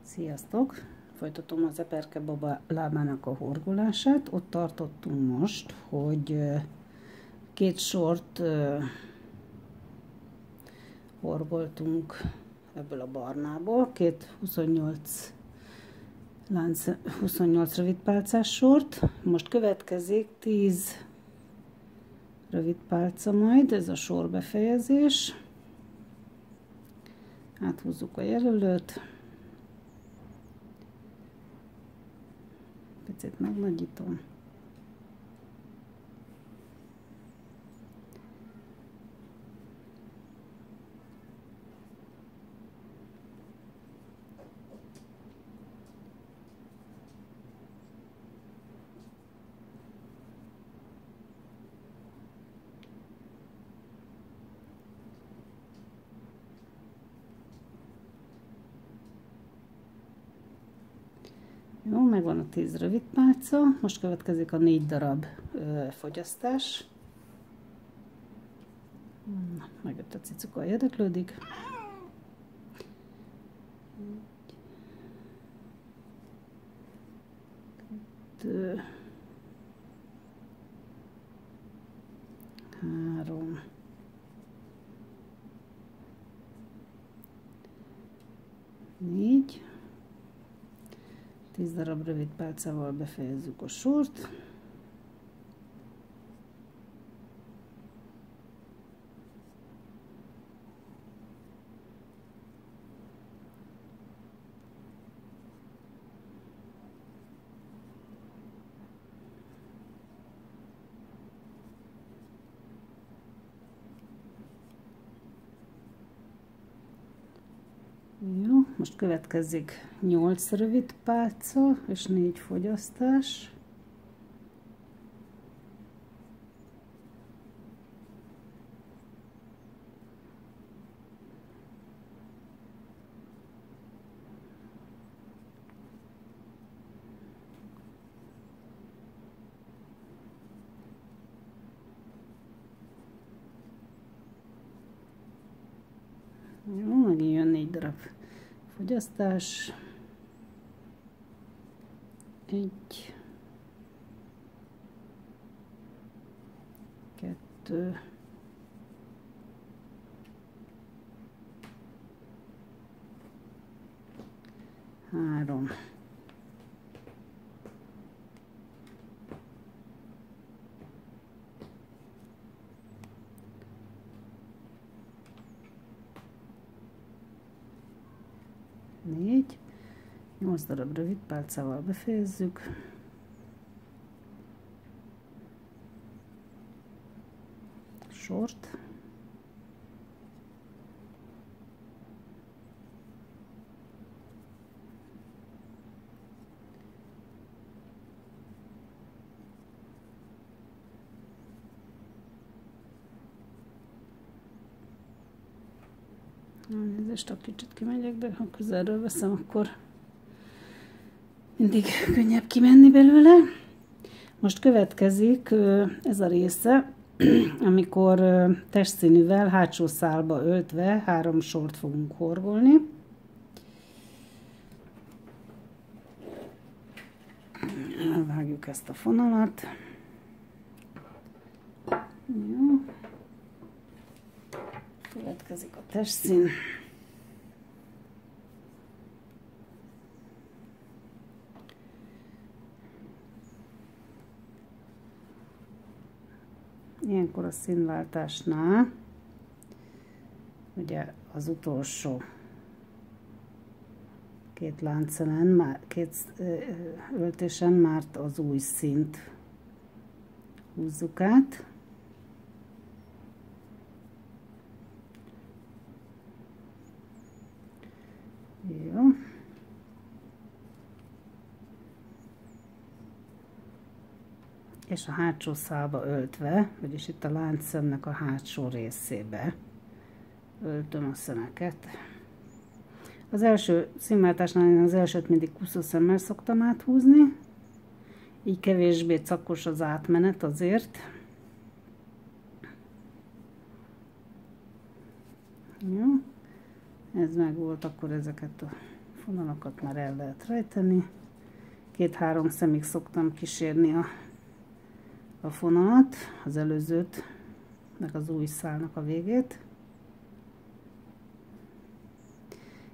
Sziasztok! Folytatom az Eperke Baba lábának a horgolását. Ott tartottunk most, hogy két sort horgoltunk ebből a barnából, két 28 rövidpálcás sort. Most következik 10 rövidpálca majd, ez a sor befejezés. Áthúzzuk a jelölőt. Picit megnagyítom. Jó, megvan a 10 rövid pálca, most következik a 4 darab fogyasztás. Megjött a cicuka, érdeklődik. 2, 3, 4. 10 darab rövid pálcával befejezzük a sort. Jó, most következik 8 rövid pálca és 4 fogyasztás. Jó, megint jön 4 darab fogyasztás. 1, 2, 3, 4, 8 darab rövid pálcával befejezzük. Sort. Elnézést, ha kicsit kimegyek, de ha közelről veszem, akkor mindig könnyebb kimenni belőle. Most következik ez a része, amikor testszínűvel hátsó szálba öltve 3 sort fogunk horgolni. Elvágjuk ezt a fonalat. Jó. Következik a testszín. Ilyenkor a színváltásnál, ugye az utolsó 2 láncszelen, 2 öltésen már az új színt húzzuk át. Jó. És a hátsó szálba öltve, vagyis itt a láncszemnek a hátsó részébe öltöm a szemeket. Az első színváltásnál én az elsőt mindig kuszószemmel szoktam áthúzni, így kevésbé cakkos az átmenet azért. Jó. Ez meg volt, akkor ezeket a vonalakat már el lehet rejteni. 2-3 szemig szoktam kísérni a fonalat, az előzőt, meg az új szálnak a végét.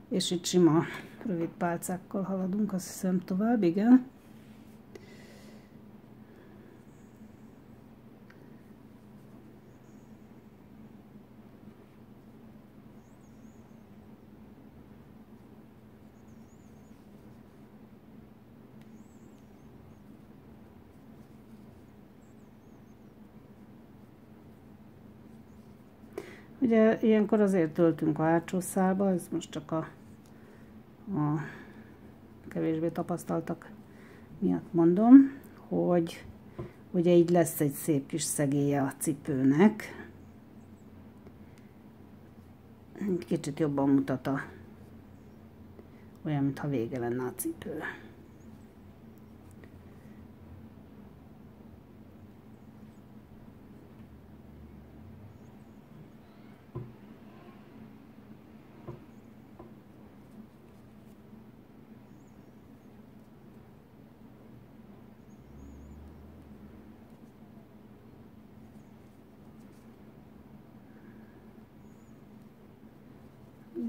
És itt sima, rövid pálcákkal haladunk, azt hiszem tovább, igen. Ugye ilyenkor azért töltünk a hátsó szálba, ez most csak a kevésbé tapasztaltak miatt mondom, hogy ugye így lesz egy szép kis szegélye a cipőnek. Kicsit jobban mutat olyan, mintha vége lenne a cipő.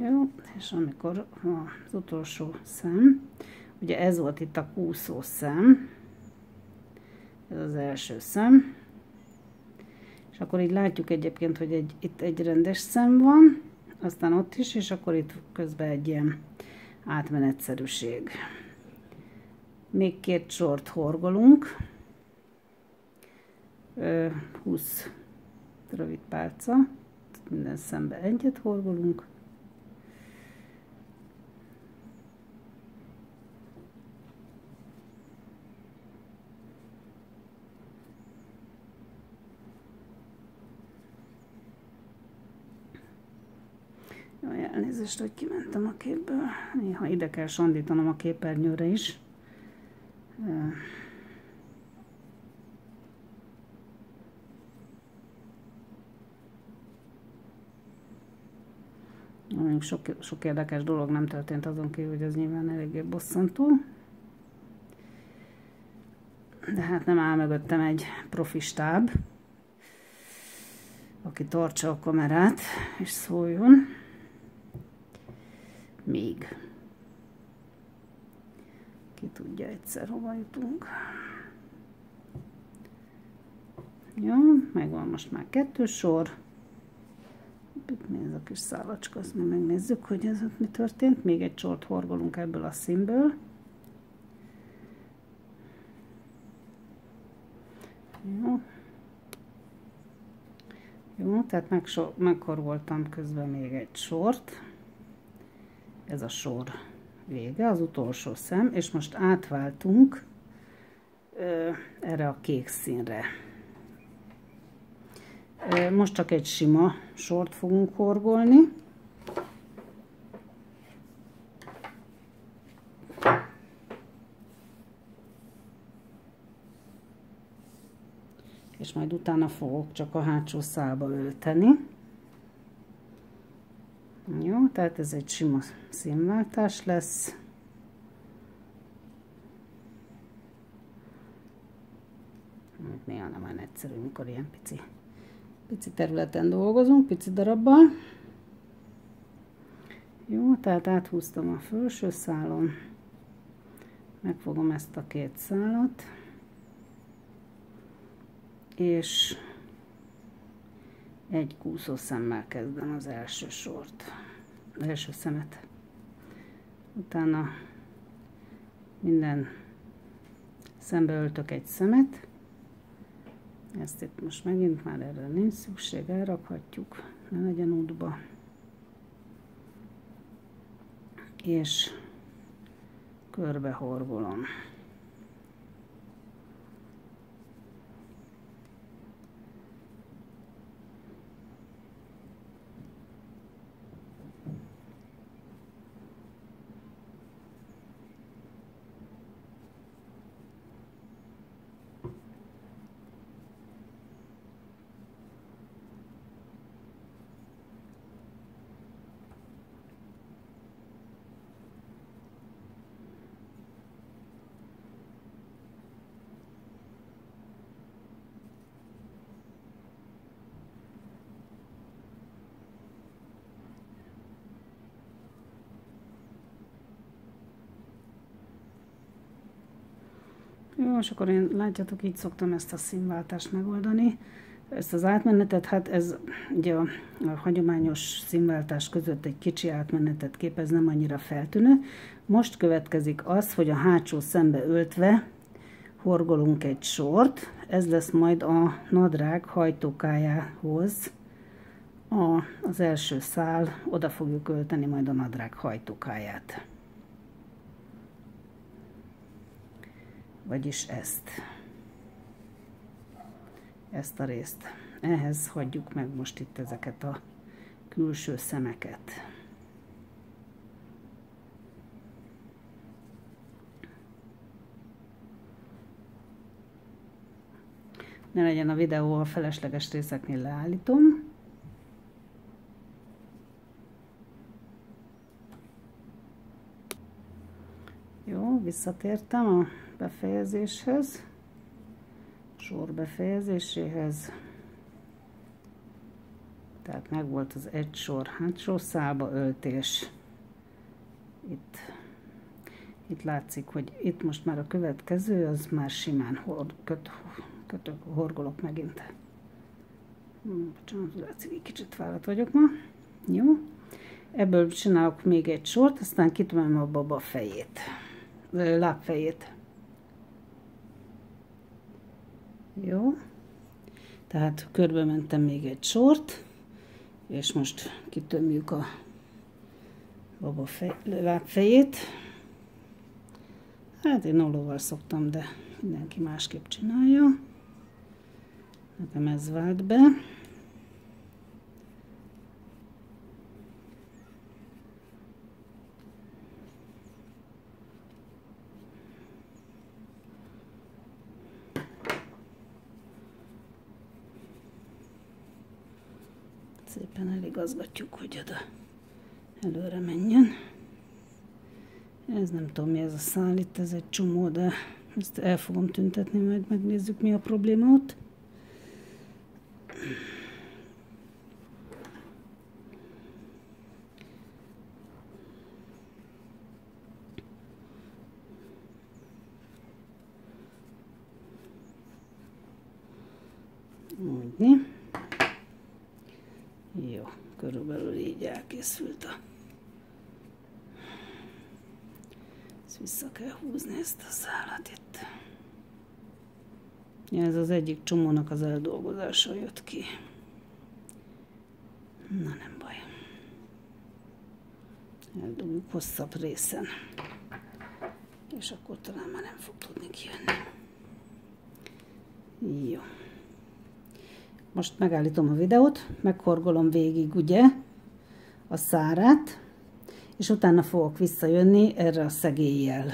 Jó, és amikor az utolsó szem, ugye ez volt itt a kúszó szem, ez az első szem, és akkor így látjuk egyébként, hogy itt egy rendes szem van, aztán ott is, és akkor itt közben egy ilyen átmenetszerűség. Még 2 sort horgolunk, 20 rövid pálca, minden szembe egyet horgolunk, jaj, elnézést, hogy kimentem a képből. Néha ide kell sandítanom a képernyőre is. Sok érdekes dolog nem történt azon kívül, hogy ez nyilván eléggé bosszantó. De hát nem áll mögöttem egy profi stáb, aki tartsa a kamerát és szóljon. Még. Ki tudja egyszer, hova jutunk. Jó, megvan most már 2 sor. Mi ez a kis szálacska, azt még megnézzük, hogy ez ott mi történt. Még egy sort horgolunk ebből a színből. Jó. Jó, tehát meghorgoltam közben még egy sort. Ez a sor vége, az utolsó szem, és most átváltunk erre a kék színre. Most csak egy sima sort fogunk horgolni. És majd utána fogok csak a hátsó szálba ölteni. Jó, tehát ez egy sima színváltás lesz. Néha nem olyan egyszerű, mikor ilyen pici területen dolgozunk, pici darabbal. Jó, tehát áthúztam a felső szálon, megfogom ezt a 2 szálat, és egy kúszószemmel kezdem az első sort, az első szemet. Utána minden szembe öltök egy szemet. Ezt itt most megint már erre nincs szükség, elrakhatjuk, ne legyen útba. És körbe horgolom. Jó, és akkor én, látjátok, így szoktam ezt a színváltást megoldani. Ezt az átmenetet, hát ez ugye a hagyományos színváltás között egy kicsi átmenetet képez, nem annyira feltűnő. Most következik az, hogy a hátsó szembe öltve horgolunk egy sort. Ez lesz majd a nadrág hajtókájához az első szál, oda fogjuk ölteni majd a nadrág hajtókáját. Vagyis ezt a részt. Ehhez hagyjuk meg most itt ezeket a külső szemeket. Ne legyen a videó a felesleges részeknél, leállítom. Jó, visszatértem a befejezéshez, sor befejezéséhez. Tehát megvolt az egy sor hátsó szálba öltés. Itt látszik, hogy itt most már a következő, az már simán horgolok megint. Bocsánat, látszik, egy kicsit fáradt vagyok ma. Jó. Ebből csinálok még egy sort, aztán kitömöm a baba fejét, lábfejét. Jó. Tehát körbe mentem még egy sort, és most kitömjük a baba lábfejét. Hát én ollóval szoktam, de mindenki másképp csinálja. Nekem ez vált be. Szépen eligazgatjuk, hogy oda előre menjen. Ez nem tudom, mi ez a szál itt, ez egy csomó, de ezt el fogom tüntetni, majd megnézzük, mi a probléma ott. Úgyni. Jó, körülbelül így elkészült a... Ezt vissza kell húzni, ezt a szálat itt. Ja, ez az egyik csomónak az eldolgozása jött ki. Na, nem baj. Eldobjuk hosszabb részen. És akkor talán már nem fog tudni kijönni. Jó. Most megállítom a videót, meghorgolom végig ugye a szárát, és utána fogok visszajönni erre a szegéllyel.